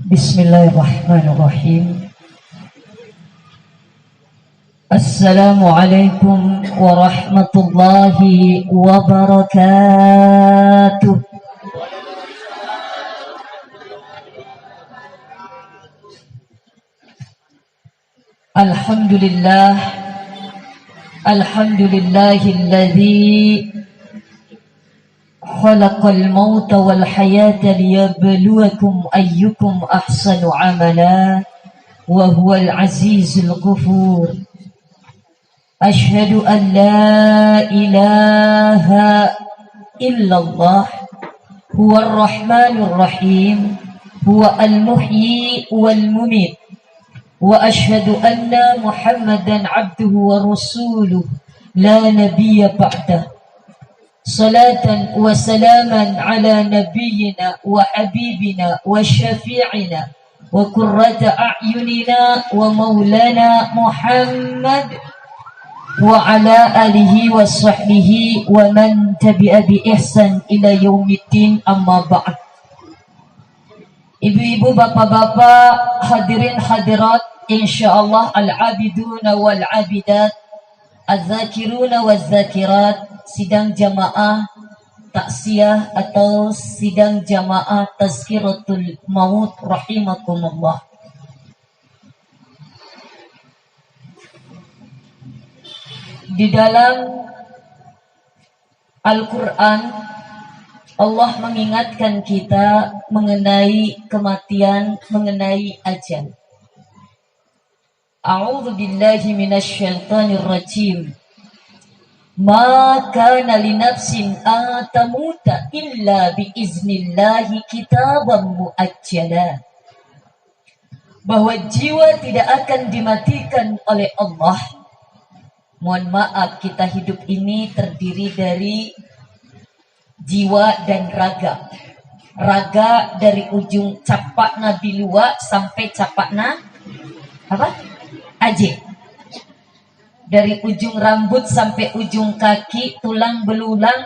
Bismillahirrahmanirrahim. Assalamualaikum warahmatullahi wabarakatuh. Alhamdulillah, alhamdulillahilladzi khalaqal mauta wal hayata liyabluwakum ayyukum ahsanu amala wa huwal azizul ghafur. Asyhadu an la ilaha illallah huwar rahmanur rahim huwa al-muhyi wal mumit wa asyhadu anna Muhammadan abduhu wa rasuluh la nabiyya ba'dah. Salatan wa salaman ala nabiyyina wa habibina wa syafi'ina wa qurrata a'yunina wa maulana Muhammad wa ala alihi wa sahbihi wa man tabi'a bi ihsan ila yaumiddin, amma ba'd. Ibu-ibu, bapak-bapak, hadirin hadirat, insyaallah al-abiduna wal abidat, az-zakiruna waz-zakirat, sidang jamaah taksiyah atau sidang jamaah tazkiratul maut rahimakumullah. Di dalam Al-Quran, Allah mengingatkan kita mengenai kematian, mengenai ajal. A'udzu billahi minasyaitonir rajim. Ma kana li nafsin an tamuta illa bi iznillahi kitaban muajjala. Bahwa jiwa tidak akan dimatikan oleh Allah. Mohon maaf, kita hidup ini terdiri dari jiwa dan raga. Raga dari ujung capak Nabi Luwa sampai capak Aje. Dari ujung rambut sampai ujung kaki, tulang belulang,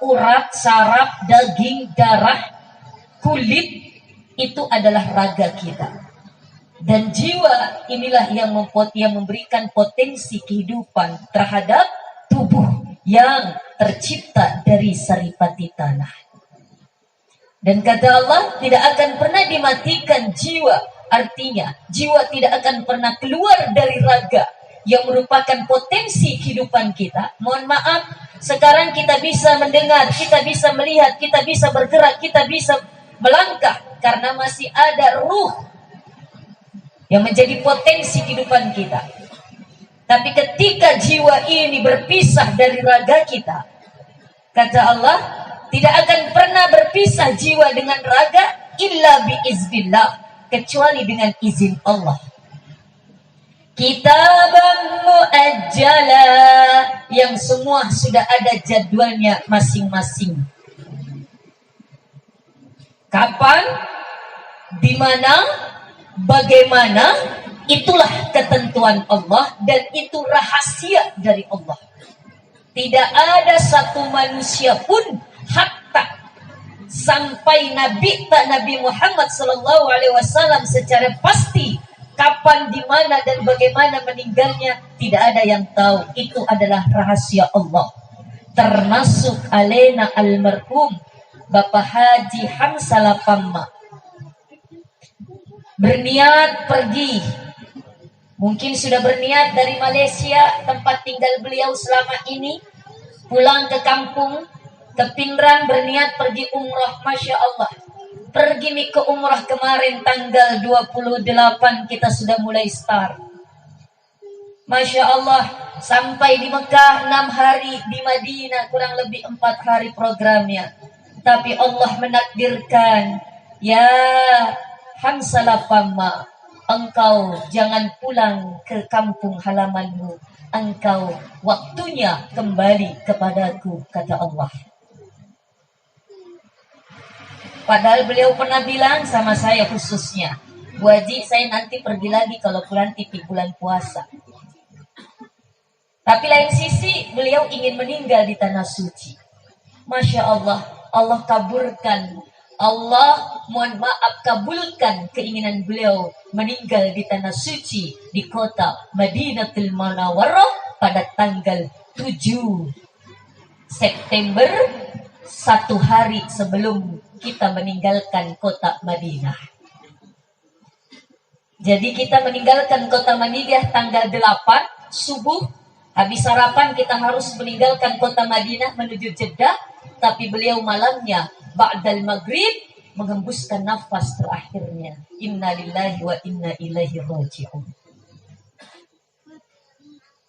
urat, saraf, daging, darah, kulit, itu adalah raga kita. Dan jiwa inilah yang memberikan potensi kehidupan terhadap tubuh yang tercipta dari saripati tanah. Dan kata Allah, tidak akan pernah dimatikan jiwa. Artinya, jiwa tidak akan pernah keluar dari raga yang merupakan potensi kehidupan kita. Mohon maaf, sekarang kita bisa mendengar, kita bisa melihat, kita bisa bergerak, kita bisa melangkah karena masih ada ruh yang menjadi potensi kehidupan kita. Tapi ketika jiwa ini berpisah dari raga kita, kata Allah, tidak akan pernah berpisah jiwa dengan raga illa biiznillah, kecuali dengan izin Allah. Kitaban muajjala, yang semua sudah ada jadwalnya masing-masing. Kapan, di mana, bagaimana, itulah ketentuan Allah dan itu rahasia dari Allah. Tidak ada satu manusia pun hatta sampai Nabi Muhammad sallallahu alaihi wasallam secara pasti kapan, di mana dan bagaimana meninggalnya, tidak ada yang tahu. Itu adalah rahasia Allah. Termasuk alena almarhum Bapak Haji Hamsalah Pamma berniat pergi. Mungkin sudah berniat dari Malaysia, tempat tinggal beliau selama ini, pulang ke kampung, ke Pinrang, berniat pergi umrah. Masya Allah, pergi ke umrah kemarin tanggal 28 kita sudah mulai start. Masya Allah, sampai di Mekah 6 hari, di Madinah kurang lebih 4 hari programnya. Tapi Allah menakdirkan, ya Hamsalah Pamma, engkau jangan pulang ke kampung halamanmu. Engkau waktunya kembali kepadaku, kata Allah. Padahal beliau pernah bilang sama saya khususnya, Bu Haji, saya nanti pergi lagi kalau bulan titik bulan puasa. Tapi lain sisi beliau ingin meninggal di tanah suci. Masya Allah, Allah kabulkan Allah mohon maaf kabulkan keinginan beliau meninggal di tanah suci di kota Madinatul Munawwarah pada tanggal 7 September, satu hari sebelum kita meninggalkan kota Madinah. Jadi kita meninggalkan kota Madinah tanggal 8 subuh. Habis sarapan kita harus meninggalkan kota Madinah menuju Jeddah. Tapi beliau malamnya ba'dal maghrib menghembuskan nafas terakhirnya. Inna lillahi wa inna ilaihi raji'un.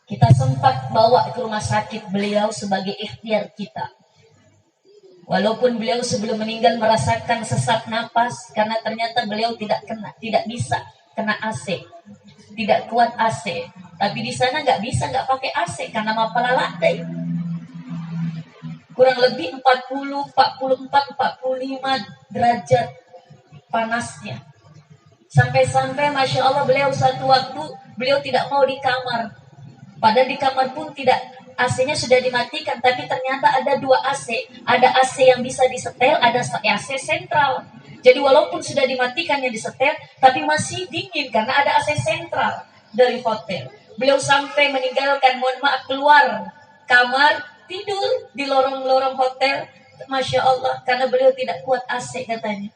Kita sempat bawa ke rumah sakit beliau sebagai ikhtiar kita. Walaupun beliau sebelum meninggal merasakan sesak napas karena ternyata beliau tidak bisa kena AC, tidak kuat AC. Tapi di sana nggak pakai AC karena mapala landai. Kurang lebih 40, 44, 45 derajat panasnya. Sampai-sampai Masya Allah beliau satu waktu beliau tidak mau di kamar. Padahal di kamar pun tidak, AC-nya sudah dimatikan, tapi ternyata ada 2 AC. Ada AC yang bisa disetel, ada AC sentral. Jadi walaupun sudah dimatikan yang disetel, tapi masih dingin karena ada AC sentral dari hotel. Beliau sampai meninggalkan, mohon maaf, keluar kamar, tidur di lorong-lorong hotel. Masya Allah, karena beliau tidak kuat AC katanya.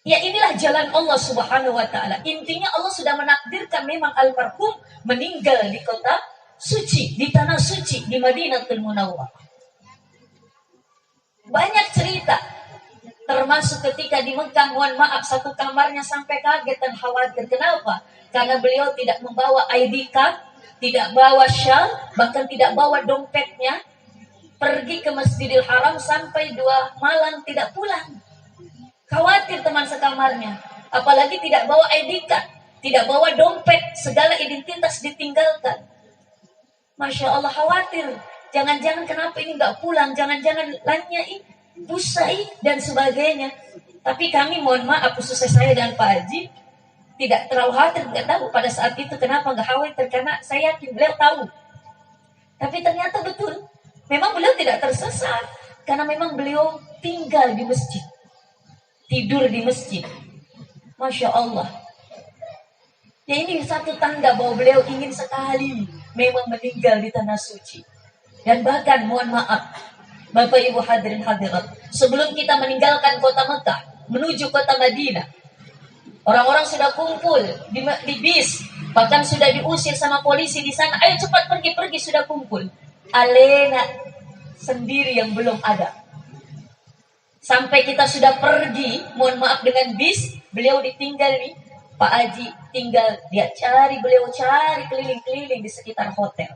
Ya inilah jalan Allah Subhanahu wa ta'ala. Intinya Allah sudah menakdirkan memang almarhum meninggal di kota suci, di tanah suci, di Madinatul Munawwarah. Banyak cerita, termasuk ketika di Mekah, mohon maaf, satu kamarnya sampai kaget dan khawatir. Kenapa? Karena beliau tidak membawa ID card, tidak bawa syal, bahkan tidak bawa dompetnya. Pergi ke Masjidil Haram sampai 2 malam tidak pulang. Khawatir teman sekamarnya. Apalagi tidak bawa ID card, tidak bawa dompet, segala identitas ditinggalkan. Masya Allah, khawatir. Jangan-jangan kenapa ini nggak pulang, jangan-jangan lainnya pusai dan sebagainya. Tapi kami mohon maaf, khususnya saya dan Pak Haji, tidak terlalu khawatir, nggak tahu pada saat itu kenapa nggak khawatir, karena saya yakin beliau tahu. Tapi ternyata betul, memang beliau tidak tersesat, karena memang beliau tinggal di masjid, tidur di masjid. Masya Allah. Ya ini satu tanda bahwa beliau ingin sekali memang meninggal di tanah suci. Dan bahkan mohon maaf, Bapak Ibu hadirin hadirat, sebelum kita meninggalkan kota Mekah menuju kota Madinah, orang-orang sudah kumpul di bis, bahkan sudah diusir sama polisi di sana. Ayo cepat pergi, sudah kumpul. Alena sendiri yang belum ada. Sampai kita sudah pergi, mohon maaf, dengan bis, beliau ditinggal nih. Pak Haji tinggal, dia beliau cari keliling-keliling di sekitar hotel.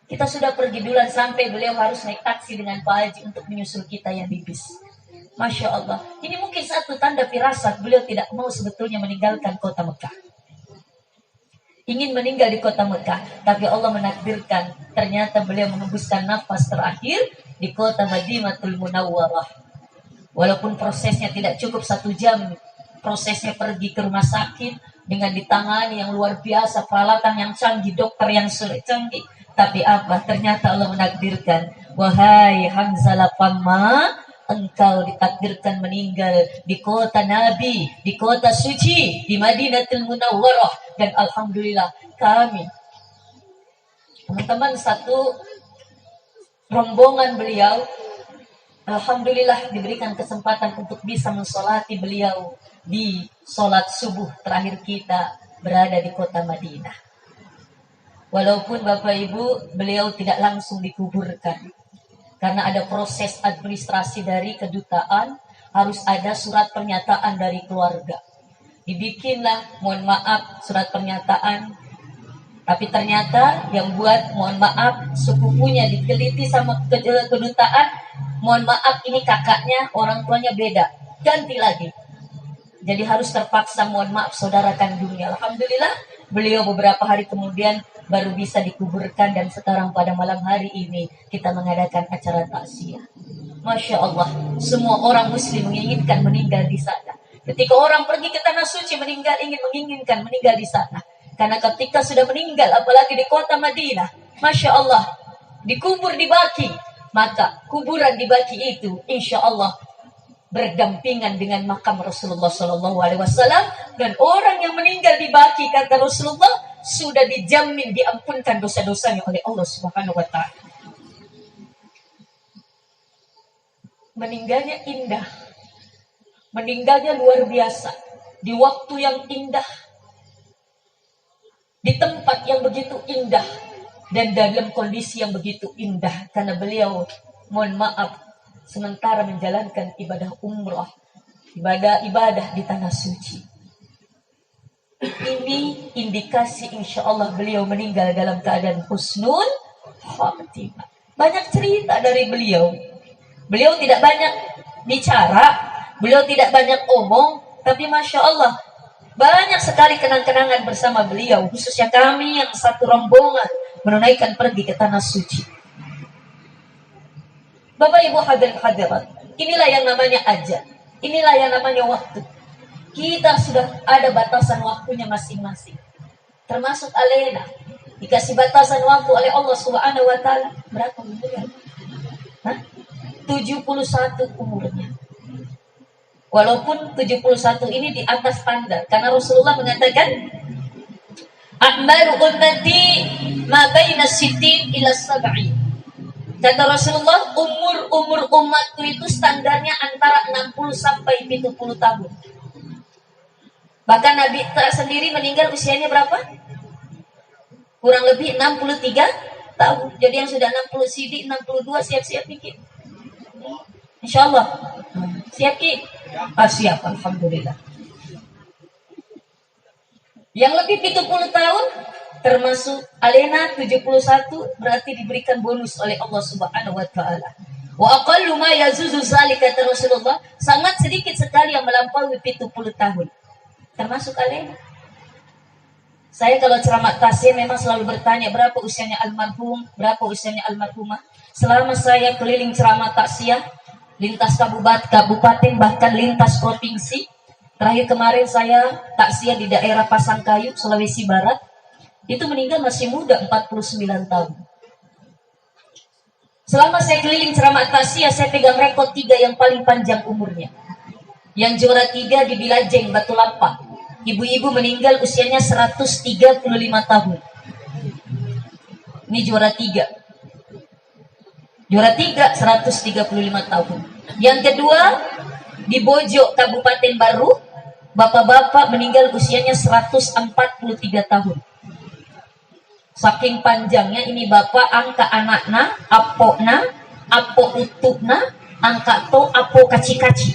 Kita sudah pergi duluan sampai beliau harus naik taksi dengan Pak Haji untuk menyusul kita yang di bis. Masya Allah. Ini mungkin satu tanda firasat beliau tidak mau sebetulnya meninggalkan kota Mekah. Ingin meninggal di kota Mekah, tapi Allah menakdirkan ternyata beliau menghembuskan nafas terakhir di kota Madinatul Munawwarah. Walaupun prosesnya tidak cukup 1 jam, prosesnya pergi ke rumah sakit dengan ditangani yang luar biasa, peralatan yang canggih, dokter yang sulit canggih. Tapi apa? Ternyata Allah menakdirkan, wahai Hamzah Lapamma, engkau ditakdirkan meninggal di kota Nabi, di kota suci, di Madinatul Munawwarah. Dan alhamdulillah kami, teman-teman satu rombongan beliau, alhamdulillah diberikan kesempatan untuk bisa mensolati beliau di sholat subuh terakhir kita berada di kota Madinah. Walaupun Bapak Ibu beliau tidak langsung dikuburkan, karena ada proses administrasi dari kedutaan, harus ada surat pernyataan dari keluarga. Dibikinlah, mohon maaf, surat pernyataan. Tapi ternyata yang buat, mohon maaf, sepupunya diteliti sama kedutaan. Mohon maaf, ini kakaknya, orang tuanya beda. Ganti lagi. Jadi harus terpaksa, mohon maaf, saudara kandungnya. Alhamdulillah, beliau beberapa hari kemudian baru bisa dikuburkan. Dan sekarang pada malam hari ini kita mengadakan acara takziah. Masya Allah, semua orang muslim menginginkan meninggal di sana. Ketika orang pergi ke tanah suci menginginkan meninggal di sana. Karena ketika sudah meninggal, apalagi di kota Madinah, Masya Allah, dikubur di Baqi, maka kuburan di Baki itu insya Allah berdampingan dengan makam Rasulullah Sallallahu Alaihi Wasallam, dan orang yang meninggal di Baki kata Rasulullah sudah dijamin diampunkan dosa-dosanya oleh Allah Subhanahu Wa Taala. Meninggalnya indah, meninggalnya luar biasa, di waktu yang indah, di tempat yang begitu indah, dan dalam kondisi yang begitu indah, karena beliau, mohon maaf, sementara menjalankan ibadah umrah, ibadah di tanah suci. Ini indikasi insya Allah beliau meninggal dalam keadaan husnul khatimah. Banyak cerita dari beliau. Beliau tidak banyak bicara, beliau tidak banyak omong, tapi Masya Allah, banyak sekali kenang-kenangan bersama beliau, khususnya kami yang satu rombongan menunaikan pergi ke tanah suci. Bapak Ibu hadirat, inilah yang namanya ajal, inilah yang namanya waktu. Kita sudah ada batasan waktunya masing-masing. Termasuk Alena, dikasih batasan waktu oleh Allah Subhanahu Wa Taala. Berapa umurnya? 71 umurnya. Walaupun 71 ini di atas standar, karena Rasulullah mengatakan a'malu ummati ma baina sittin ila sab'i. Kata Rasulullah, umur umatku itu standarnya antara 60 sampai 70 tahun. Bahkan Nabi sendiri meninggal usianya berapa? Kurang lebih 63 tahun. Jadi yang sudah 60 sidik, 62 siap-siap mikir. Insya Allah. Siap Ki? Siap, Alhamdulillah. Yang lebih 70 tahun termasuk Alena 71 berarti diberikan bonus oleh Allah Subhanahu Wa Taala. Wa aqallu ma yazuzu zalika kata Rasulullah, sangat sedikit sekali yang melampaui 70 tahun. Termasuk Alena. Saya kalau ceramah tasya memang selalu bertanya berapa usianya almarhum, berapa usianya almarhumah. Selama saya keliling ceramah taksiyah lintas kabupaten bahkan lintas provinsi. Terakhir kemarin saya taksiyah di daerah Pasangkayu, Sulawesi Barat. Itu meninggal masih muda, 49 tahun. Selama saya keliling ceramah taksiyah, saya pegang rekor 3 yang paling panjang umurnya. Yang juara 3 di Bilajeng, Batu Lampak. Ibu-ibu meninggal usianya 135 tahun. Ini juara 3. Juara 3 135 tahun. Yang kedua di Bojo Kabupaten Baru, bapak-bapak meninggal usianya 143 tahun. Saking panjangnya ini bapak angka anakna, apokna, apo utukna, angka to apo kaci-kaci.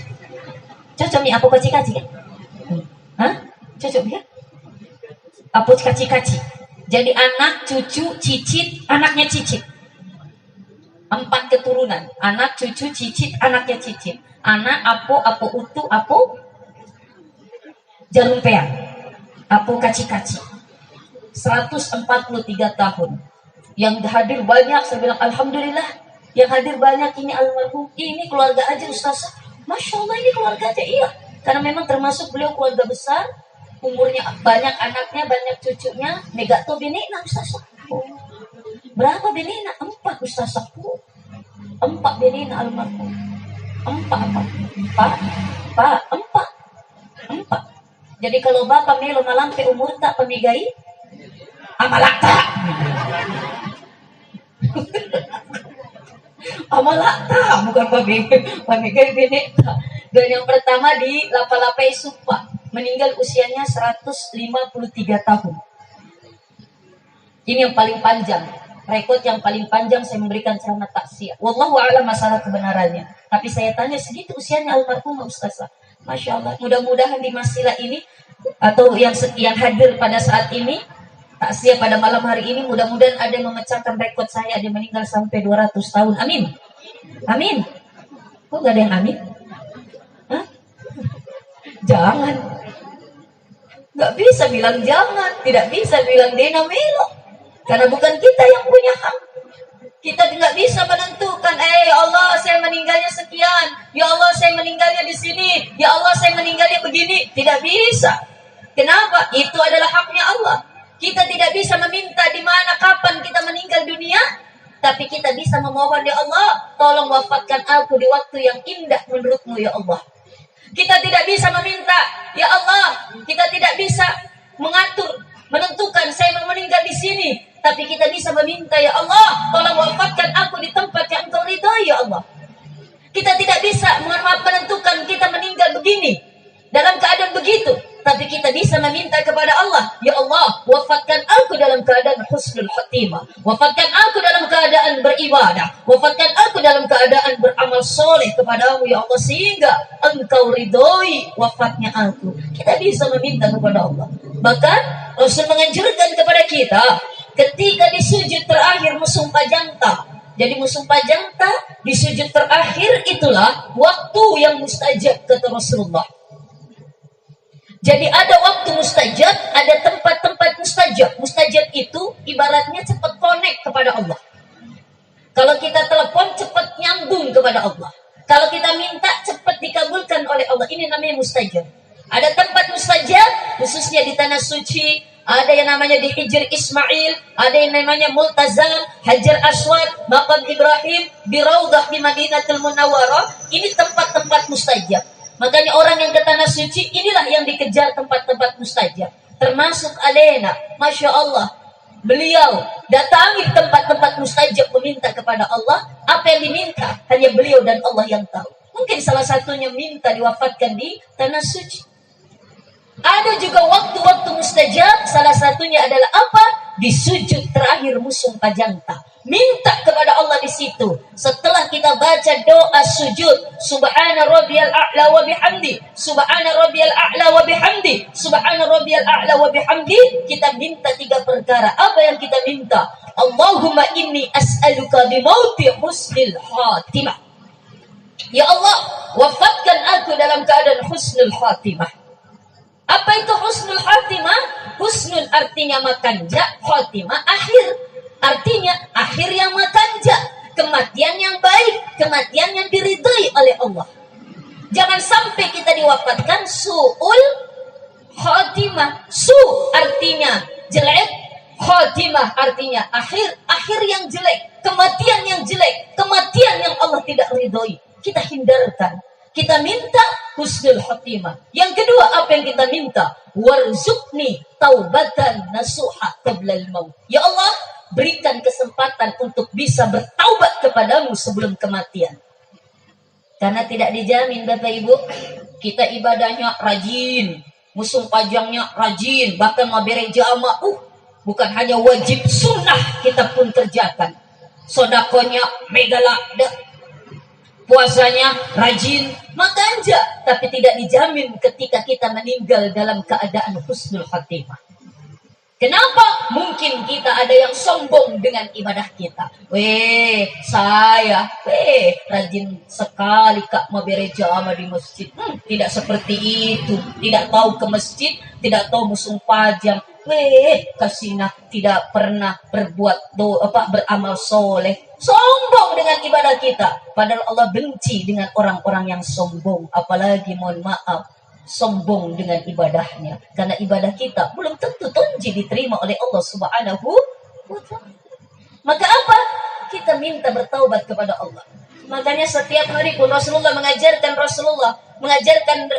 Cocok nih apo kaci-kaci kan? Hah? Cocok ya? Apo kaci-kaci. Jadi anak, cucu, cicit, anaknya cicit. 4 keturunan. Anak, cucu, cicit, anaknya cicit. Anak, apo utu, apo jarum peang. Apo kaci-kaci. 143 tahun. Yang hadir banyak, saya bilang Alhamdulillah. Yang hadir banyak ini almarhum. Ini keluarga aja Ustaz. Masya Allah ini keluarga aja, iya. Karena memang termasuk beliau keluarga besar. Umurnya banyak anaknya, banyak cucunya. Negato benekna Ustaz. Berapa benekna? 4 Ustaz. 4 benekna almarhum. 4. Jadi kalau bapak melo malampe umur tak pemigai amalakta. Amalakta bukan pemigai benekta. Dan yang pertama di Lapalapai Supa, meninggal usianya 153 tahun. Ini yang paling panjang. Rekod yang paling panjang saya memberikan ceramah taksiyah. Wallahu a'lam masalah kebenarannya. Tapi saya tanya segitu usianya almarhumah Ustazah. Masya Allah. Mudah-mudahan di masilah ini atau yang hadir pada saat ini taksiyah pada malam hari ini, mudah-mudahan ada yang memecahkan rekod saya, ada yang meninggal sampai 200 tahun. Amin. Amin. Kok gak ada yang amin? Hah? Jangan. Gak bisa bilang jangan. Tidak bisa bilang dena melo. Karena bukan kita yang punya hak. Kita tidak bisa menentukan, ya Allah saya meninggalnya sekian, ya Allah saya meninggalnya di sini, ya Allah saya meninggalnya begini. Tidak bisa. Kenapa? Itu adalah haknya Allah. Kita tidak bisa meminta di mana kapan kita meninggal dunia. Tapi kita bisa memohon, ya Allah, tolong wafatkan aku di waktu yang indah menurutmu, ya Allah. Kita tidak bisa meminta, ya Allah, kita tidak bisa mengatur, menentukan saya mau meninggal di sini. Tapi kita bisa meminta, ya Allah, tolong wafatkan aku di tempat yang Engkau ridhoi, ya Allah. Kita tidak bisa menentukan kita meninggal begini, dalam keadaan begitu. Tapi kita bisa meminta kepada Allah, ya Allah, wafatkan aku dalam keadaan husnul khatimah. Wafatkan aku dalam keadaan beribadah. Wafatkan aku dalam keadaan beramal soleh kepadamu, ya Allah, sehingga Engkau ridhoi wafatnya aku. Kita bisa meminta kepada Allah. Bahkan Rasul menganjurkan kepada kita ketika di sujud terakhir musumpah janta. Jadi musumpah janta di sujud terakhir itulah waktu yang mustajab, kata Rasulullah. Jadi ada waktu mustajab, ada tempat-tempat mustajab. Mustajab itu ibaratnya cepat connect kepada Allah. Kalau kita telepon cepat nyambung kepada Allah. Kalau kita minta cepat dikabulkan oleh Allah. Ini namanya mustajab. Ada tempat mustajab khususnya di tanah suci. Ada yang namanya di Hijr Ismail, ada yang namanya Multazam, Hajar Aswad, Maqam Ibrahim, di Raudhah di Madinatul Munawwarah. Ini tempat-tempat mustajab. Makanya orang yang ke tanah suci inilah yang dikejar tempat-tempat mustajab. Termasuk Alena, Masya Allah, beliau datangi tempat-tempat mustajab meminta kepada Allah. Apa yang diminta hanya beliau dan Allah yang tahu. Mungkin salah satunya minta diwafatkan di tanah suci. Ada juga waktu-waktu mustajab, salah satunya adalah apa? Di sujud terakhir musumpah janta. Minta kepada Allah di situ. Setelah kita baca doa sujud, Subhana rabbiyal a'la wa bihamdi, Subhana rabbiyal a'la wa bihamdi, Subhana rabbiyal a'la wa bihamdi, kita minta 3 perkara. Apa yang kita minta? Allahumma inni as'aluka bimauti husnil khatimah. Ya Allah, wafatkan aku dalam keadaan husnul khatimah. Apa itu husnul khatimah? Husnul artinya makanja, khatimah akhir. Artinya akhir yang makanja, kematian yang baik, kematian yang diridhai oleh Allah. Jangan sampai kita diwafatkan su'ul khatimah. Su artinya jelek, khatimah artinya akhir yang jelek, kematian yang jelek, kematian yang Allah tidak ridhoi. Kita hindarkan. Kita minta husnul khatimah. Yang kedua, apa yang kita minta? Warzuqni taubatan nasuha qablal maut. Ya Allah, berikan kesempatan untuk bisa bertaubat kepadamu sebelum kematian. Karena tidak dijamin, Bapak Ibu. Kita ibadahnya rajin, musuh pajangnya rajin, bahkan mabere jamaah, bukan hanya wajib, sunnah kita pun kerjakan. Sodakonya megalada, puasanya rajin, makanja, tapi tidak dijamin ketika kita meninggal dalam keadaan husnul khatimah. Kenapa? Mungkin kita ada yang sombong dengan ibadah kita. Saya rajin sekali Kak memberi jamaah di masjid. Tidak seperti itu. Tidak tahu ke masjid, tidak tahu musuh pajang. Kasina tidak pernah berbuat beramal soleh. Sombong dengan ibadah kita. Padahal Allah benci dengan orang-orang yang sombong. Apalagi mohon maaf, sombong dengan ibadahnya. Karena ibadah kita belum tentu diterima oleh Allah Subhanahu wa ta'ala. Maka apa? Kita minta bertaubat kepada Allah. Makanya setiap hari pun Rasulullah mengajarkan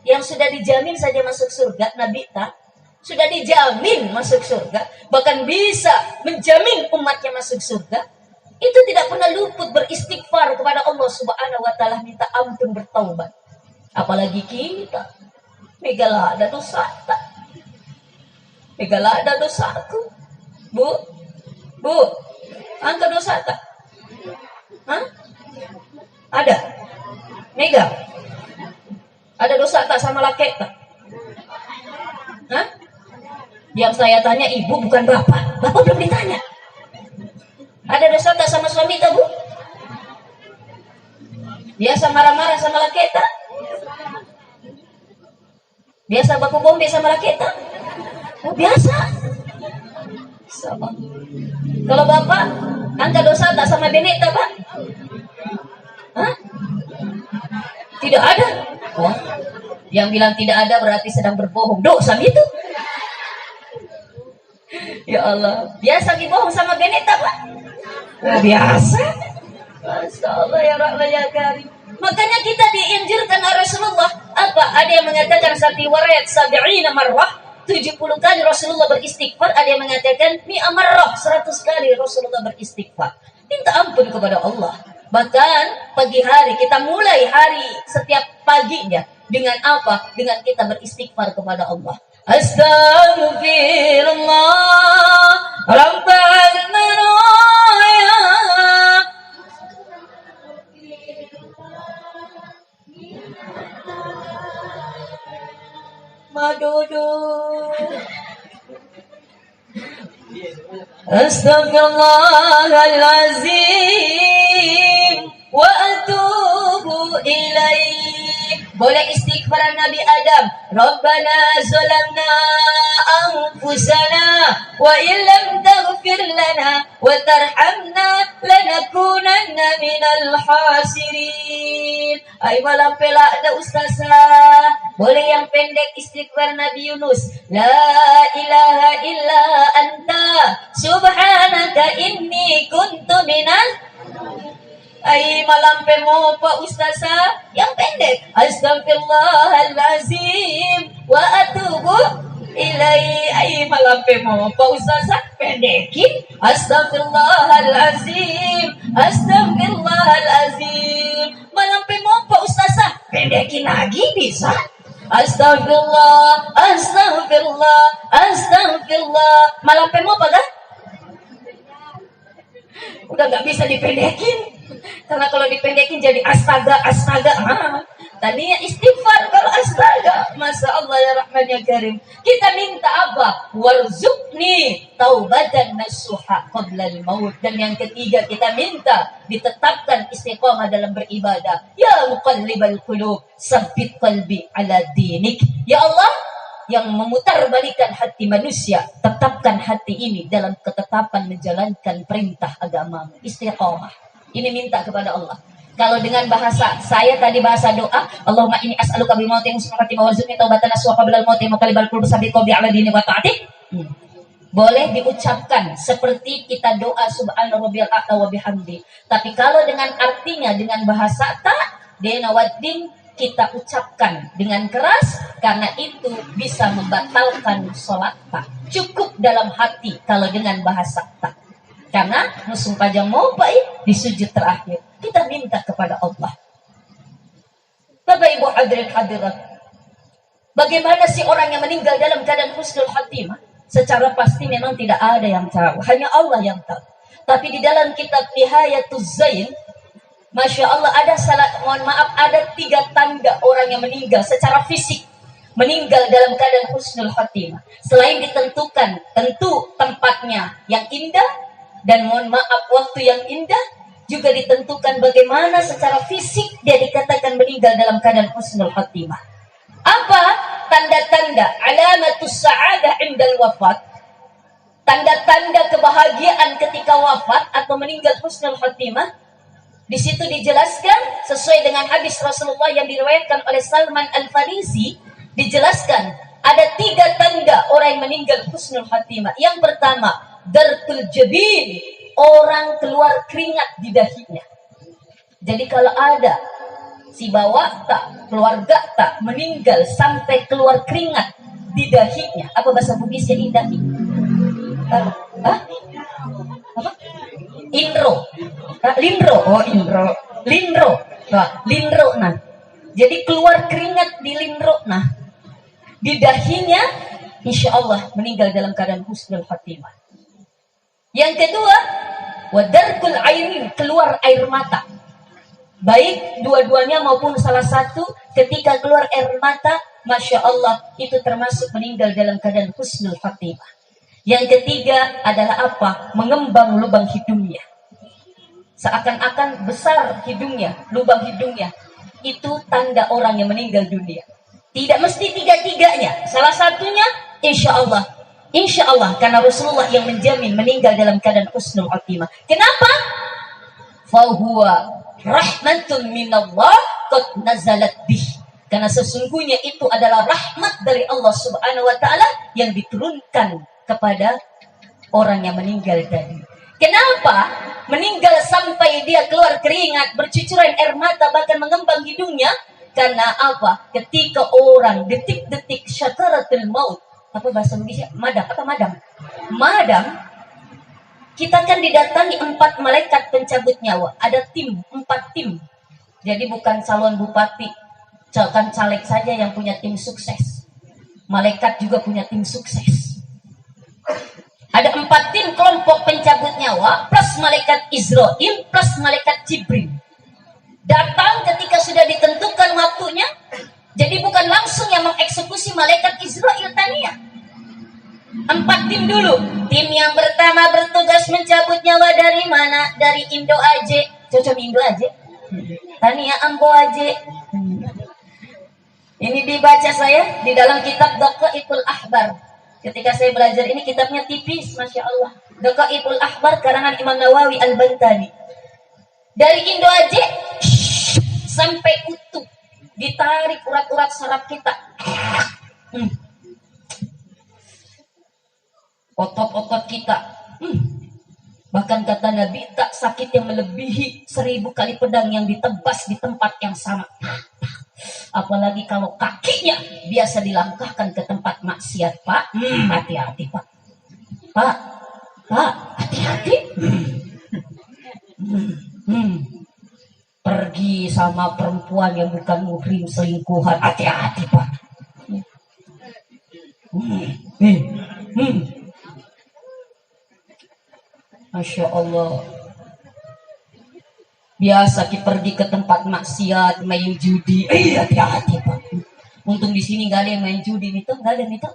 yang sudah dijamin saja masuk surga. Nabi sudah dijamin masuk surga, bahkan bisa menjamin umatnya masuk surga. Itu tidak pernah luput beristighfar kepada Allah Subhanahu wa ta'ala, minta ampun, bertaubat. Apalagi kita megala ada dosa tak, megala ada dosaku. Bu angka dosa tak? Ada mega ada dosa tak sama laki tak? Yang saya tanya ibu, bukan bapak belum ditanya. Ada dosa tak sama suami tak, Bu? Biasa marah-marah sama laki tak? Biasa baku bombe sama laki tak? Biasa. Sama. Kalau bapak, angka dosa tak sama benek tak, Pak? Tidak ada. Yang bilang tidak ada berarti sedang berbohong. Dosa itu. Ya Allah. Biasa dibohong sama benek tak, Pak? Biasa. Masya Allah ya Rahman ya Karim. Makanya kita diinjilkan oleh Rasulullah. Apa? Ada yang mengatakan sati warat sabi'ina marrah, 70 kali Rasulullah beristighfar. Ada yang mengatakan mi'a marrah, 100 kali Rasulullah beristighfar. Minta ampun kepada Allah. Bahkan pagi hari kita mulai hari setiap paginya dengan apa? Dengan kita beristighfar kepada Allah. Astaghfirullah Rabbal manaya madudu Astaghfirullahalazim wa atubu ilaih. Boleh istighfaran Nabi Adam. Rabbana zalamna anfusana wa illam taghfir lana wa tarhamna lanakunanna minal khasirin. Ay malam pelak ada ustazah. Boleh yang pendek istighfar Nabi Yunus. La ilaha illa anta subhanaka inni kuntu minal. Ay malam mo Pak Ustazah yang pendek. Astaghfirullahalazim wa atubu ilai. Ay malam mo Pak Ustazah pendekin. Astaghfirullahalazim Astaghfirullahalazim. Malam mo Pak Ustazah pendekin lagi bisa. Astagfirullah Astagfirullah Astagfirullah. Malam mo apa kan? Udah gak bisa dipendekin. Karena kalau dipendekin jadi astaga. Tadinya istighfar kalau astaga. Masya Allah ya Rahman ya Karim. Kita minta apa? Warzuqni taubatan nasuha qablal maut. Dan yang ketiga kita minta ditetapkan istiqamah dalam beribadah. Ya muqallibal qulub sabbit qalbi ala dinik. Ya Allah yang memutarbalikan hati manusia, tetapkan hati ini dalam ketetapan menjalankan perintah agamamu. Istiqamah. Ini minta kepada Allah. Kalau dengan bahasa saya tadi bahasa doa, Allahumma inni as'aluka bimauti musnafati warzuqni taubatan nasuha qablal mauti muqallibal qulub sabbit qalbi ala dinik wa ta'atik. Boleh diucapkan seperti kita doa subhana rabbiyal a'la wa bihamdi. Tapi kalau dengan artinya dengan bahasa ta dena waddin kita ucapkan dengan keras karena itu bisa membatalkan sholat tak. Cukup dalam hati kalau dengan bahasa tak. Karena musuh pajang mau baik di sujud terakhir kita minta kepada Allah. Bapak Ibu hadirin hadirat, bagaimana sih orang yang meninggal dalam keadaan husnul khatimah? Secara pasti memang tidak ada yang tahu, hanya Allah yang tahu. Tapi di dalam kitab Nihayatuz Zain, Masya Allah ada ada 3 tanda orang yang meninggal secara fisik. Meninggal dalam keadaan husnul khatimah. Selain ditentukan tentu tempatnya yang indah, dan mohon maaf waktu yang indah, juga ditentukan bagaimana secara fisik dia dikatakan meninggal dalam keadaan husnul khatimah. Apa tanda-tanda alamatus sa'adah indal wafat? Tanda-tanda kebahagiaan ketika wafat atau meninggal husnul khatimah. Di situ dijelaskan sesuai dengan hadis Rasulullah yang diriwayatkan oleh Salman Al-Farisi, dijelaskan ada 3 tanda orang yang meninggal husnul khatimah. Yang pertama, dartul jabin, orang keluar keringat di dahinya. Jadi kalau ada si bawa tak, keluarga tak meninggal sampai keluar keringat di dahinya, apa bahasa Bugisnya di dahi? Apa? Inro. Lindro. Oh, Indro. Lindro. Nah, lindro nah. Jadi keluar keringat di lindro nah. Di dahinya insya Allah meninggal dalam keadaan husnul khatimah. Yang kedua, wadarkul ainin, keluar air mata. Baik dua-duanya maupun salah satu, ketika keluar air mata, Masya Allah, itu termasuk meninggal dalam keadaan husnul khatimah. Yang ketiga adalah apa? Mengembang lubang hidungnya. Seakan-akan besar hidungnya, lubang hidungnya. Itu tanda orang yang meninggal dunia. Tidak mesti 3-tiganya. Salah satunya, insya Allah, karena Rasulullah yang menjamin meninggal dalam keadaan husnul khatimah. Kenapa? Fahuwa rahmatun minallah qad nazalat bih. Karena sesungguhnya itu adalah rahmat dari Allah Subhanahu wa taala yang diturunkan kepada orang yang meninggal tadi. Kenapa? Meninggal sampai dia keluar keringat, bercucuran air mata, bahkan mengembang hidungnya. Karena apa? Ketika orang detik-detik syakaratul maut, apa bahasa Indonesia? Madam, apa madam? Madam, kita kan didatangi 4 malaikat pencabut nyawa. Ada tim, 4 tim. Jadi bukan calon bupati, kan caleg saja yang punya tim sukses. Malaikat juga punya tim sukses. Ada 4 tim kelompok pencabut nyawa plus malaikat Israel plus malaikat Jibril. Datang ketika sudah ditentukan waktunya. Jadi bukan langsung yang mengeksekusi malaikat Israel tania. 4 tim dulu. Tim yang pertama bertugas mencabut nyawa dari mana? Dari Indo Aje. Cocok Indo Aje. Tania Ambo Aje. Ini dibaca saya di dalam kitab Daqaiqul Ahbar. Ketika saya belajar ini kitabnya tipis, Masya Allah. Daqaiqul Ahbar karangan Imam Nawawi Al-Bantani. Dari Indo Aje sampai utuh. Ditarik urat-urat saraf kita. Otot-otot kita. Bahkan kata Nabi, tak sakit yang melebihi 1000 kali pedang yang ditebas di tempat yang sama. Apalagi kalau kakinya biasa dilangkahkan ke tempat maksiat, Pak. Hati-hati, Pak. Pak, hati-hati. Pergi sama perempuan yang bukan muhrim, selingkuhan. Hati-hati, Pak. Masya Allah. Biasa kita pergi ke tempat maksiat, main judi. Hati-hati, Pak. Untung di sini nggak ada yang main judi, Mito. Nggak ada, Mito.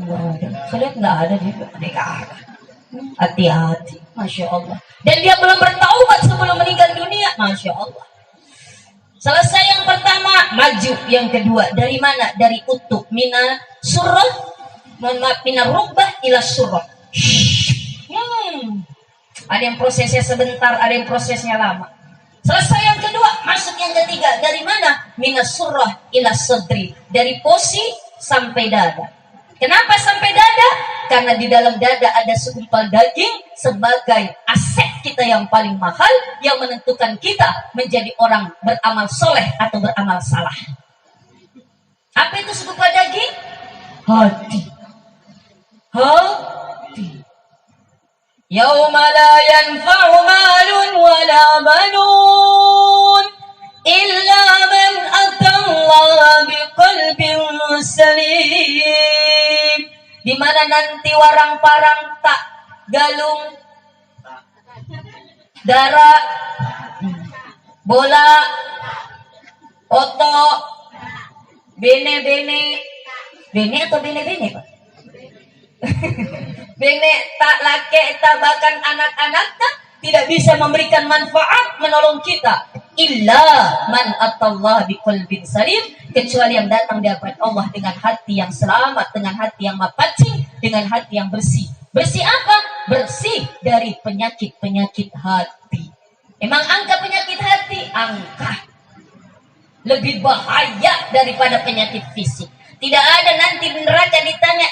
Nggak ada. Saya lihat nggak ada di negara. Hati-hati, Masya Allah. Dan dia belum bertaubat sebelum meninggal dunia, Masya Allah. Selesai yang pertama, maju yang kedua. Dari mana? Dari utuh. Mina surah, mohon maaf, mina rubah ila surah. Ada yang prosesnya sebentar, ada yang prosesnya lama. Selesai yang kedua, masuk yang ketiga. Dari mana? Minas surah ila sadri. Dari posi sampai dada. Kenapa sampai dada? Karena di dalam dada ada segumpal daging sebagai aset kita yang paling mahal yang menentukan kita menjadi orang beramal soleh atau beramal salah. Apa itu segumpal daging? Hati. Yauma la yanfa'u malun wala banun illa man atallaha biqalbin salim. Di mana nanti warang-parang tak galung darah bola oto bene atau bene Pak? Bene tak laki tak bahkan anak-anaknya tidak bisa memberikan manfaat menolong kita illa man atallah biqalbin salim, kecuali yang datang di hadapan Allah dengan hati yang selamat, dengan hati yang mapacing, dengan hati yang bersih. Bersih apa? Bersih dari penyakit-penyakit hati. Emang angka penyakit hati? Angka lebih bahaya daripada penyakit fisik. Tidak ada nanti di neraka ditanya,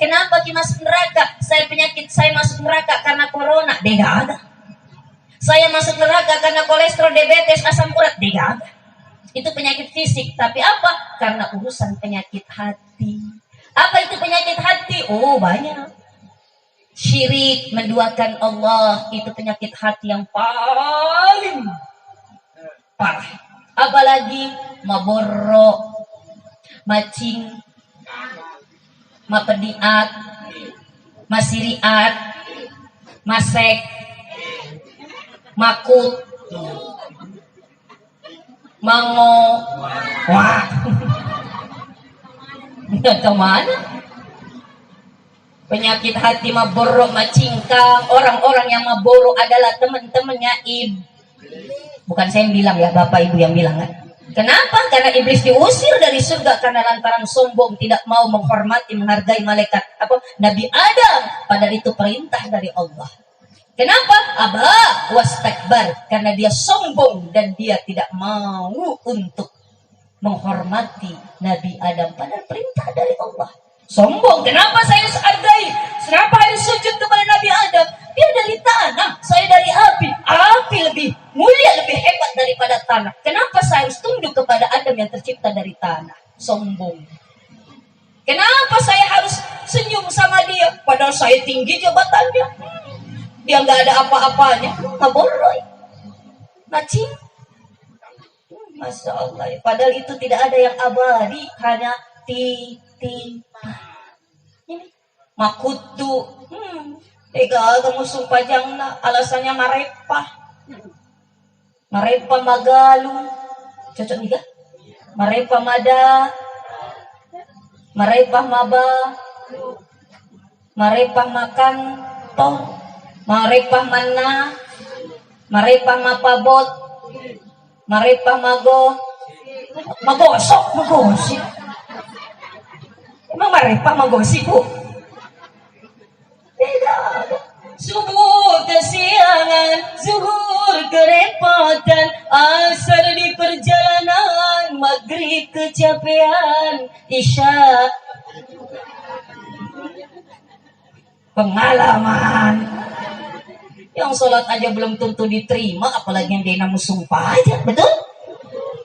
kenapa kita masuk neraka? Saya masuk neraka karena corona. Tidak ada. Saya masuk neraka karena kolesterol, diabetes, asam urat. Tidak ada. Itu penyakit fisik. Tapi apa? Karena urusan penyakit hati. Apa itu penyakit hati? Oh, banyak. Syirik, menduakan Allah, itu penyakit hati yang paling parah. Apalagi maborro, macing, mapediat, masiriat, masek, makut, mango. Wah. Kemana? Penyakit hati maboro, macingkang. Orang-orang yang maboro adalah teman-temannya bukan saya yang bilang ya, Bapak Ibu yang bilang kan. Kenapa? Karena iblis diusir dari surga karena lantaran sombong, tidak mau menghormati, menghargai malaikat Nabi Adam. Padahal itu perintah dari Allah. Kenapa? Aba wastakbar, karena dia sombong dan dia tidak mau untuk menghormati Nabi Adam. Padahal perintah dari Allah. Sombong. Kenapa saya harus hargai? Kenapa harus sujud kepada Nabi Adam? Dia dari tanah, saya dari api. Api lebih mulia, lebih hebat daripada tanah. Kenapa saya harus tunduk kepada Adam yang tercipta dari tanah? Sombong. Kenapa saya harus senyum sama dia? Padahal saya tinggi jabatannya. Dia nggak ada apa-apanya. Nggak boleh. Macam. Masya Allah. Padahal itu tidak ada yang abadi. Hanya ini makutu. Kamu sumpah jangan. Alasannya marepah. Marepah magalu. Cocok nih kah? Marepah mada. Marepah maba. Marepah makan toh. Marepah mana. Marepah mapabot. Marepah mago. Magosok. Magosi. Emang marepah magosi bu? Tidak. Subuh kesiangan, zuhur kerepatan, asar di perjalanan, maghrib kecapean, isya pengalaman. Yang sholat aja belum tentu diterima, apalagi yang dia namu sumpah aja, betul?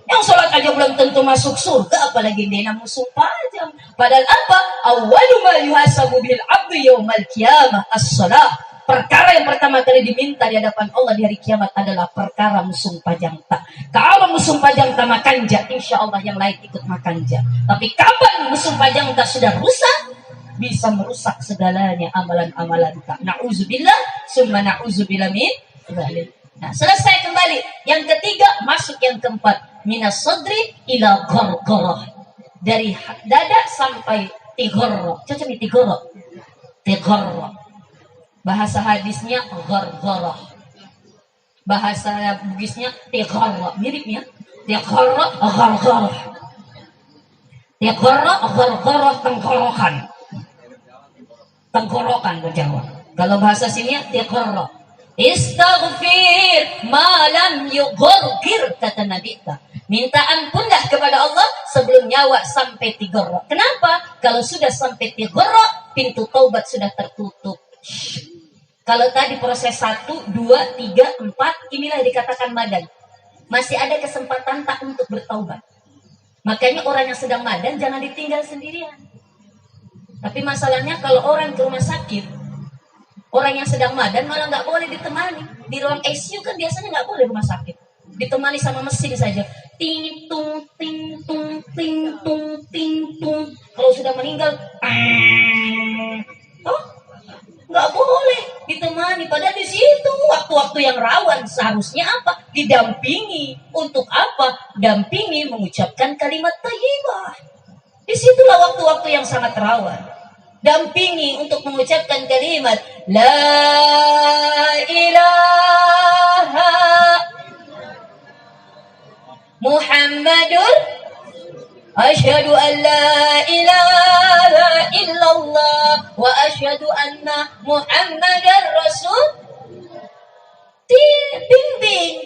Yang sholat aja belum tentu masuk surga, apalagi dia namu sumpah aja. Padahal apa? Awwalu ma yuhasabu bil abdu yaumal qiyamah as-shalah. Perkara yang pertama kali diminta di hadapan Allah di hari kiamat adalah perkara musumpah jangta. Kalau musumpah jangta makanja, insya Allah yang lain ikut makanja. Tapi kapan musumpah jangta sudah rusak, bisa merusak segalanya amalan-amalan kita. Na'udzubillah, summa na'udzubillah min dzalik. Nah, selesai kembali. Yang ketiga, masuk yang keempat. Minas sadri ila ghargharah. Dari dada sampai tigharrah. Cocok nih tigharrah. Tigharrah. Bahasa hadisnya ghargharah. Bahasa bugisnya tigharrah. Miripnya. Tigharrah, ghargharah. Tigharrah, ghargharah, tenggorokan. Tenggorokan berjawab. Kalau bahasa sini tigharrah. Istaghfir malam yughorgir, kata Nabi kita. Minta ampunlah kepada Allah sebelum nyawa sampai tigharrah. Kenapa? Kalau sudah sampai tigharrah, pintu taubat sudah tertutup. Kalau tadi proses 1, 2, 3, 4, inilah dikatakan madan. Masih ada kesempatan tak untuk bertaubat. Makanya orang yang sedang madan jangan ditinggal sendirian. Tapi masalahnya kalau orang ke rumah sakit, orang yang sedang madan malah nggak boleh ditemani. Di ruang ICU kan biasanya nggak boleh rumah sakit. Ditemani sama mesin saja. Ting tung ting tung ting tung ting tung. Kalau sudah meninggal, nggak boleh ditemani. Padahal di situ waktu-waktu yang rawan seharusnya apa? Didampingi. Untuk apa? Dampingi mengucapkan kalimat thayyibah. Disitulah waktu-waktu yang sangat rawan. Dampingi untuk mengucapkan kalimat La ilaha Muhammadur Asyhadu an la ilaha illallah wa asyhadu anna Muhammadar Rasul. Bimbing,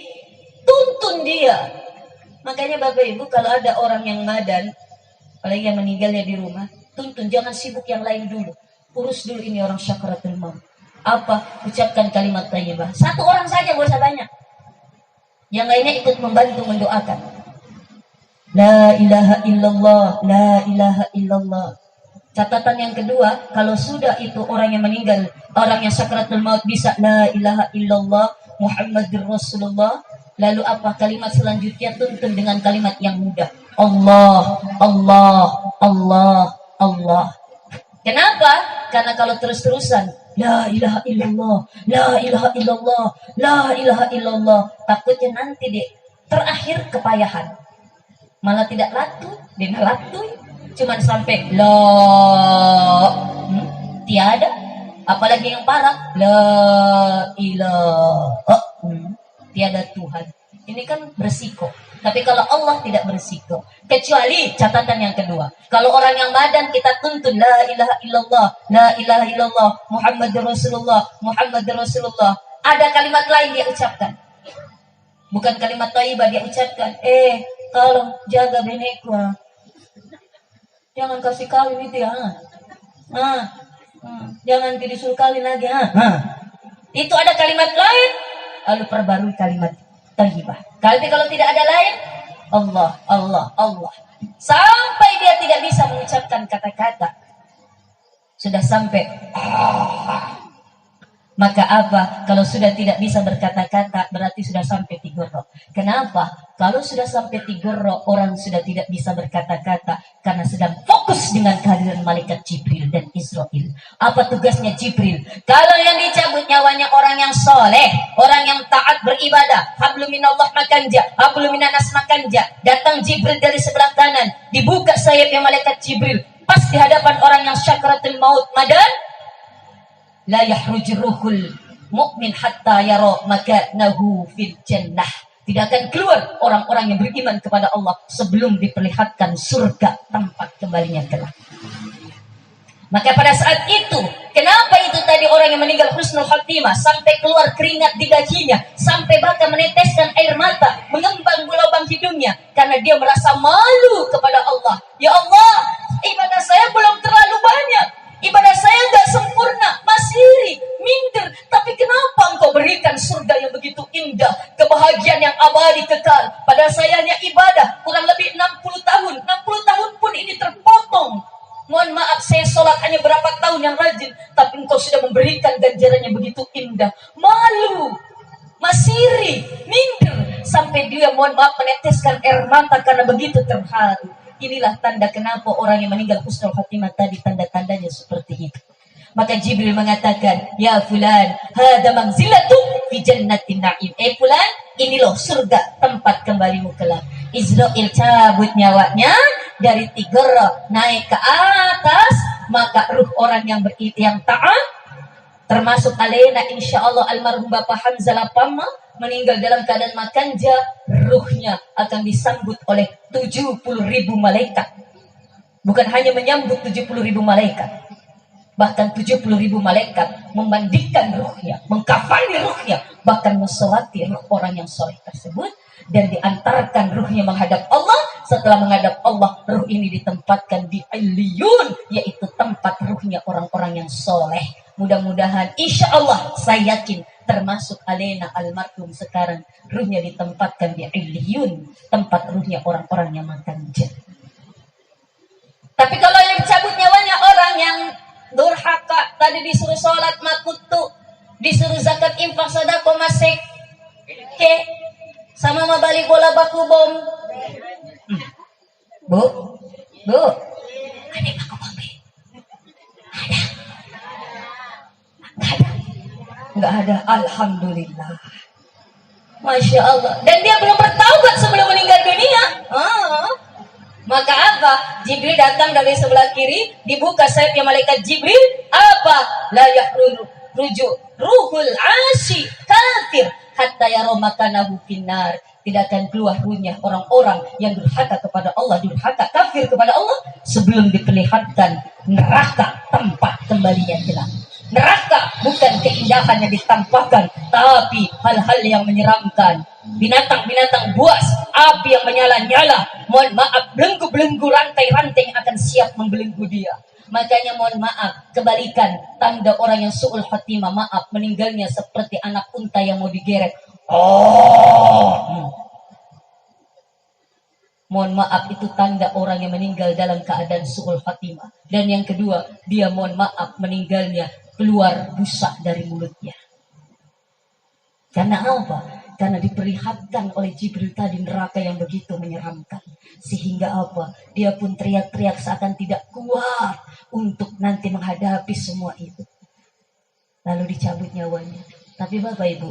tuntun dia. Makanya Bapak Ibu kalau ada orang yang madan, apalagi yang meninggalnya di rumah, tuntun, jangan sibuk yang lain dulu. Urus dulu ini orang syakaratul maut. Apa? Ucapkan kalimat thayyibah. Satu orang saja, gak usah banyak. Yang lainnya ikut membantu mendoakan. La ilaha illallah, la ilaha illallah. Catatan yang kedua, kalau sudah itu orang yang meninggal, orang yang sakaratul maut bisa la ilaha illallah Muhammadur Rasulullah. Lalu apa? Kalimat selanjutnya tuntun dengan kalimat yang mudah. Allah, Allah, Allah, Allah. Kenapa? Karena kalau terus-terusan la ilaha illallah, la ilaha illallah, la ilaha illallah, takutnya nanti di terakhir kepayahan. Malah tidak latu, dina latu, cuman sampai la tiada. Apalagi yang parah la ilaha tiada Tuhan. Ini kan bersiko. Tapi kalau Allah tidak bersiko. Kecuali catatan yang kedua. Kalau orang yang madan kita tuntun la ilaha illallah, la ilaha illallah, Muhammadur Rasulullah, Muhammadur Rasulullah. Ada kalimat lain dia ucapkan. Bukan kalimat thayyibah dia ucapkan. Tolong jaga benekku. Jangan kasih kawin itu ya. Ah, jangan disuruh kawin lagi. Itu ada kalimat lain, lalu perbarui kalimat thayyibah. Kalau tidak ada lain, Allah, Allah, Allah. Sampai dia tidak bisa mengucapkan kata-kata. Sudah sampai maka apa? Kalau sudah tidak bisa berkata-kata, berarti sudah sampai tigorro. Kenapa? Kalau sudah sampai tigorro, orang sudah tidak bisa berkata-kata karena sedang fokus dengan kehadiran malaikat Jibril dan Israel. Apa tugasnya Jibril? Kalau yang dicabut nyawanya orang yang soleh, orang yang taat beribadah, hablum minallah makanja, hablum minanas makanja. Datang Jibril dari sebelah kanan, dibuka sayapnya malaikat Jibril, pas di hadapan orang yang syakaratul maut, madan la yahruju ruhul mu'min hatta yara makanahu fil jannah. Tidak akan keluar orang-orang yang beriman kepada Allah sebelum diperlihatkan surga tempat kembalinya kelak. Maka pada saat itu, kenapa itu tadi orang yang meninggal husnul khatimah sampai keluar keringat di dahinya, sampai bahkan meneteskan air mata, mengembang lubang hidungnya, karena dia merasa malu kepada Allah. Ya Allah, ibadah saya belum terlalu banyak, ibadah saya tidak sempurna, masih minder. Tapi kenapa engkau berikan surga yang begitu indah, kebahagiaan yang abadi kekal? Padahal saya hanya ibadah kurang lebih 60 tahun. 60 tahun pun ini terpotong. Mohon maaf, saya sholat hanya berapa tahun yang rajin, tapi engkau sudah memberikan ganjaran yang begitu indah. Malu, masih minder, sampai dia mohon maaf meneteskan air mata karena begitu terharu. Inilah tanda kenapa orang yang meninggal husnul khatimah tadi, tanda-tandanya seperti itu. Maka Jibril mengatakan, ya fulan, hada manzilatuk fi jannatin na'im. Fulan, ini loh surga tempat kembalimu kelak. Israel cabut nyawanya dari Tigorra naik ke atas, maka ruh orang yang taat, termasuk alena insyaallah almarhum Bapak Hamzah Lapama, meninggal dalam keadaan makanja, ruhnya akan disambut oleh 70.000 malaikat. Bukan hanya menyambut 70.000 malaikat, bahkan 70.000 malaikat memandikan ruhnya, mengkafani ruhnya, bahkan mensolati ruh orang yang soleh tersebut, dan diantarkan ruhnya menghadap Allah. Setelah menghadap Allah, ruh ini ditempatkan di Illiyun, yaitu tempat ruhnya orang-orang yang soleh. Mudah-mudahan, insya Allah, saya yakin termasuk alena almarhum sekarang, ruhnya ditempatkan di Illiyun, tempat ruhnya orang-orang yang makan jen. Tapi kalau yang dicabut nyawanya orang yang durhaka, tadi disuruh sholat makutu, disuruh zakat infak sedekah masek, sama mabalik bola baku bom. Bu, ada baku bom? Nggak ada. Alhamdulillah, masya Allah. Dan dia belum bertaubat sebelum meninggal dunia. Maka apa? Jibril datang dari sebelah kiri, dibuka sayapnya malaikat Jibril. Apa? La yahruju ruhul asi kafir hatta yara makanahu finnar. Tidak akan keluar ruhnya orang-orang yang durhaka kepada Allah, durhaka kafir kepada Allah, sebelum diperlihatkan neraka tempat kembalinya kelak. Neraka bukan keindahan yang ditampakkan, tapi hal-hal yang menyeramkan. Binatang-binatang buas, api yang menyala-nyala. Mohon maaf, belenggu-belenggu rantai-rantai yang akan siap membelenggu dia. Makanya mohon maaf, kebalikan tanda orang yang su'ul khatimah, maaf, meninggalnya seperti anak unta yang mau digeret. Mohon maaf, itu tanda orang yang meninggal dalam keadaan su'ul khatimah. Dan yang kedua, dia mohon maaf meninggalnya keluar busa dari mulutnya. Karena apa? Karena diperlihatkan oleh Jibril tadi neraka yang begitu menyeramkan. Sehingga apa? Dia pun teriak-teriak seakan tidak kuat untuk nanti menghadapi semua itu. Lalu dicabut nyawanya. Tapi Bapak Ibu,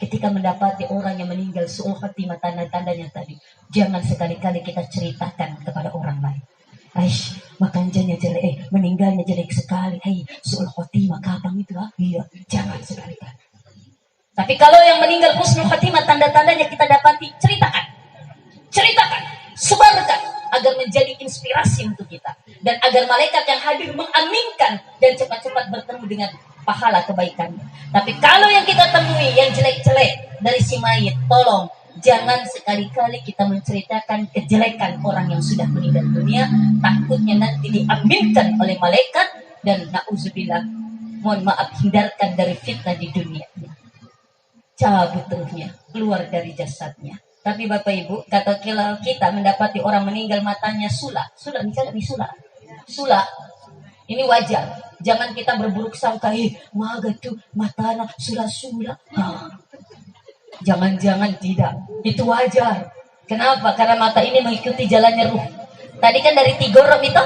ketika mendapati orang yang meninggal su'ul khatimah, tanda-tandanya tadi, jangan sekali-kali kita ceritakan kepada orang lain. Aish, makanannya jelek, meninggalnya jelek sekali. Su'ul khatimah kapan itu? Iya, jangan sekali-kali. Tapi kalau yang meninggal husnul khatimah, tanda-tandanya kita dapati, ceritakan, sebarkan, agar menjadi inspirasi untuk kita, dan agar malaikat yang hadir mengaminkan dan cepat-cepat bertemu dengan pahala kebaikannya. Tapi kalau yang kita temui yang jelek-jelek dari si mayit, tolong jangan sekali-kali kita menceritakan kejelekan orang yang sudah meninggal dunia. Takutnya nanti diaminkan oleh malaikat dan nauzubillah, mohon maaf, hindarkan dari fitnah di dunia. Cabut ruhnya, keluar dari jasadnya. Tapi Bapak Ibu, kata kita mendapati orang meninggal matanya sula misalnya nih sula, ini wajar. Jangan kita berburuk sangka, maga tuh matanya sula. Jangan-jangan tidak, itu wajar. Kenapa? Karena mata ini mengikuti jalannya ruh. Tadi kan dari tigorok itu,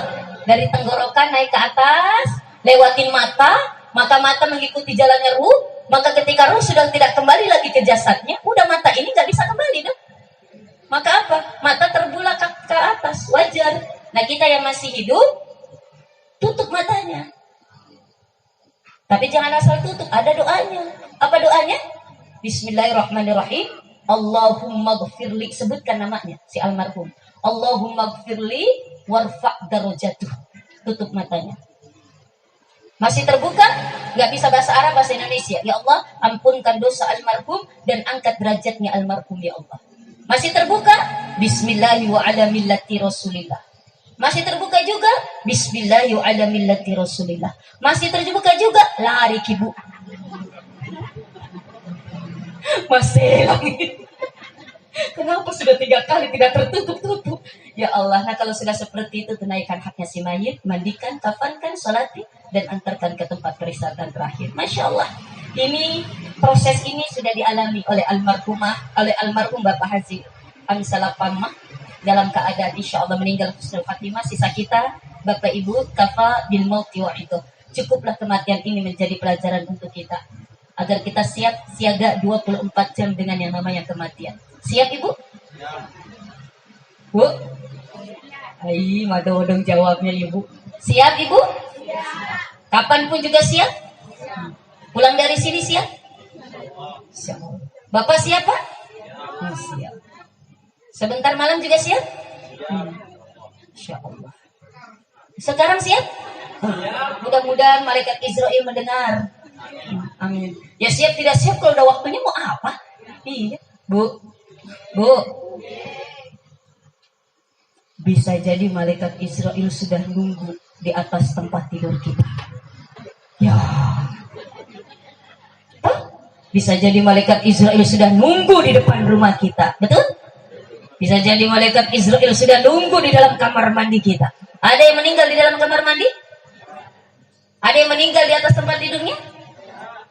dari tenggorokan naik ke atas, lewatin mata, maka mata mengikuti jalannya ruh. Maka ketika ruh sudah tidak kembali lagi ke jasadnya, udah mata ini nggak bisa kembali dong. Maka apa? Mata terbulat ke atas, wajar. Nah kita yang masih hidup, tutup matanya. Tapi jangan asal tutup, ada doanya. Apa doanya? Bismillahirrahmanirrahim. Allahumma gfirli, sebutkan namanya si almarhum. Allahumma gfirli warfa' darajatuh. Tutup matanya. Masih terbuka? Nggak bisa bahasa Arab, bahasa Indonesia. Ya Allah, ampunkan dosa almarhum dan angkat derajatnya almarhum ya Allah. Masih terbuka? Bismillahi wa ala millati rasulillah. Masih terbuka juga? Bismillahi wa ala millati rasulillah. Masih terbuka juga? Lari kibu. Masih lagi. Kenapa sudah 3 kali tidak tertutup-tutup? Ya Allah, nah kalau sudah seperti itu, tunaikan haknya si mayit, mandikan, kafankan, sholati, dan antarkan ke tempat perisatan terakhir. Masya Allah, ini proses ini sudah dialami oleh almarhum Bapak Haji Amsalah Pamah dalam keadaan insya Allah meninggal husnul khatimah. Sisa kita Bapak Ibu kafa bil mauti wa itu. Cukuplah kematian ini menjadi pelajaran untuk kita agar kita siap siaga 24 jam dengan yang namanya kematian. Siap Ibu? Bu? Ai, madodong jawabnya Ibu. Siap Ibu? Kapanpun juga siap? Pulang dari sini siap? Siap. Bapak siap Pak? Siap. Sebentar malam juga siap? Insya Allah. Sekarang siap? Mudah-mudahan malaikat Israel mendengar. Amin. Ya siap tidak siap kalau udah waktunya mau apa? Iya. Bu. Bisa jadi malaikat Israel sudah nunggu di atas tempat tidur kita. Ya. Bisa jadi malaikat Israel sudah nunggu di depan rumah kita. Betul? Bisa jadi malaikat Israel sudah nunggu di dalam kamar mandi kita. Ada yang meninggal di dalam kamar mandi? Ada yang meninggal di atas tempat tidurnya?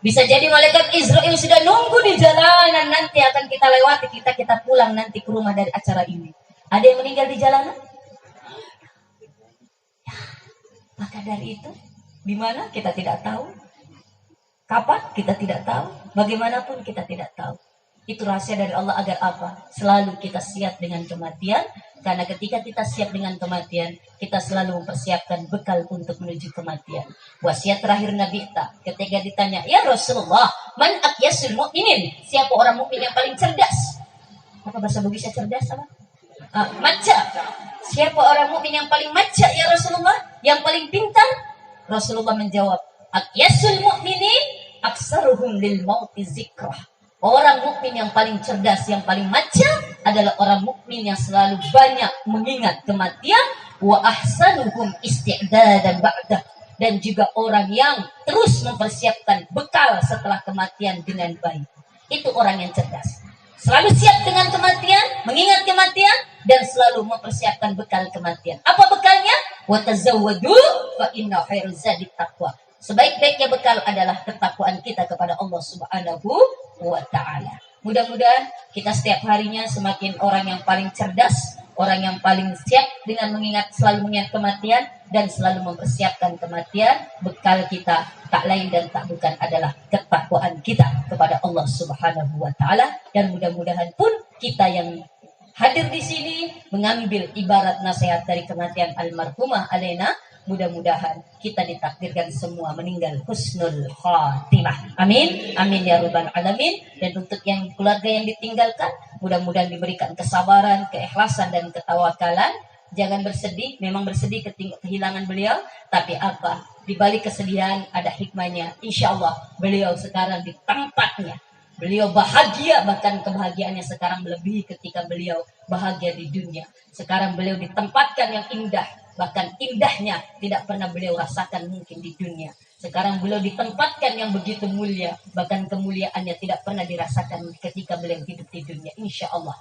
Bisa jadi malaikat Israel sudah nunggu di jalanan, nanti akan kita lewati, kita pulang nanti ke rumah dari acara ini. Ada yang meninggal di jalanan? Ya, maka dari itu, di mana kita tidak tahu. Kapan kita tidak tahu. Bagaimanapun kita tidak tahu. Itu rahasia dari Allah agar apa? Selalu kita siap dengan kematian. Karena ketika kita siap dengan kematian, kita selalu mempersiapkan bekal untuk menuju kematian. Wasiat terakhir Nabi ketika ditanya, ya Rasulullah, man aqyasul mu'minin? Siapa orang mukmin yang paling cerdas? Apa bahasa Bugisnya cerdas apa? Maca. Siapa orang mukmin yang paling maca ya Rasulullah? Yang paling pintar? Rasulullah menjawab, aqyasul mu'minin aksaruhum lil mauti zikrah. Orang mukmin yang paling cerdas, yang paling maca adalah orang mukmin yang selalu banyak mengingat kematian. Wa ahsanuhum isti'dadan ba'dah. Dan juga orang yang terus mempersiapkan bekal setelah kematian dengan baik. Itu orang yang cerdas. Selalu siap dengan kematian, mengingat kematian, dan selalu mempersiapkan bekal kematian. Apa bekalnya? Wa tazawwadu fa inna khairaz zadi taqwa. Sebaik-baiknya bekal adalah ketakwaan kita kepada Allah Subhanahu wa ta'ala. Mudah-mudahan kita setiap harinya semakin orang yang paling cerdas, orang yang paling siap dengan selalu mengingat kematian dan selalu mempersiapkan kematian. Bekal kita tak lain dan tak bukan adalah ketakwaan kita kepada Allah Subhanahu wa ta'ala. Dan mudah-mudahan pun kita yang hadir di sini mengambil ibarat nasihat dari kematian almarhumah Alena. Mudah-mudahan kita ditakdirkan semua meninggal husnul khatimah. Amin. Amin ya rabbal alamin. Dan untuk yang keluarga yang ditinggalkan, mudah-mudahan diberikan kesabaran, keikhlasan dan ketawakalan. Jangan bersedih, memang bersedih kehilangan beliau, tapi apa? Di balik kesedihan ada hikmahnya. Insya Allah beliau sekarang di tempatnya. Beliau bahagia, bahkan kebahagiaannya sekarang melebihi ketika beliau bahagia di dunia. Sekarang beliau ditempatkan yang indah. Bahkan indahnya tidak pernah beliau rasakan mungkin di dunia. Sekarang beliau ditempatkan yang begitu mulia. Bahkan kemuliaannya tidak pernah dirasakan ketika beliau hidup di dunia. Insya Allah.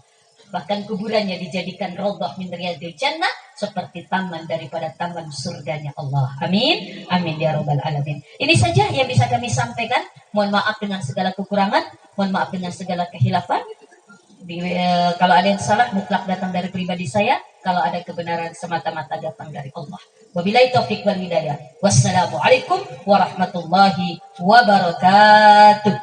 Bahkan kuburannya dijadikan raudhah min riyadil jannah, seperti taman daripada taman surganya Allah. Amin. Amin ya rabbal alamin. Ini saja yang bisa kami sampaikan. Mohon maaf dengan segala kekurangan, mohon maaf dengan segala kehilafan. Kalau ada yang salah mutlak datang dari pribadi saya, kalau ada kebenaran semata-mata datang dari Allah. Wabillahi taufik wal hidayah. Wassalamualaikum warahmatullahi wabarakatuh.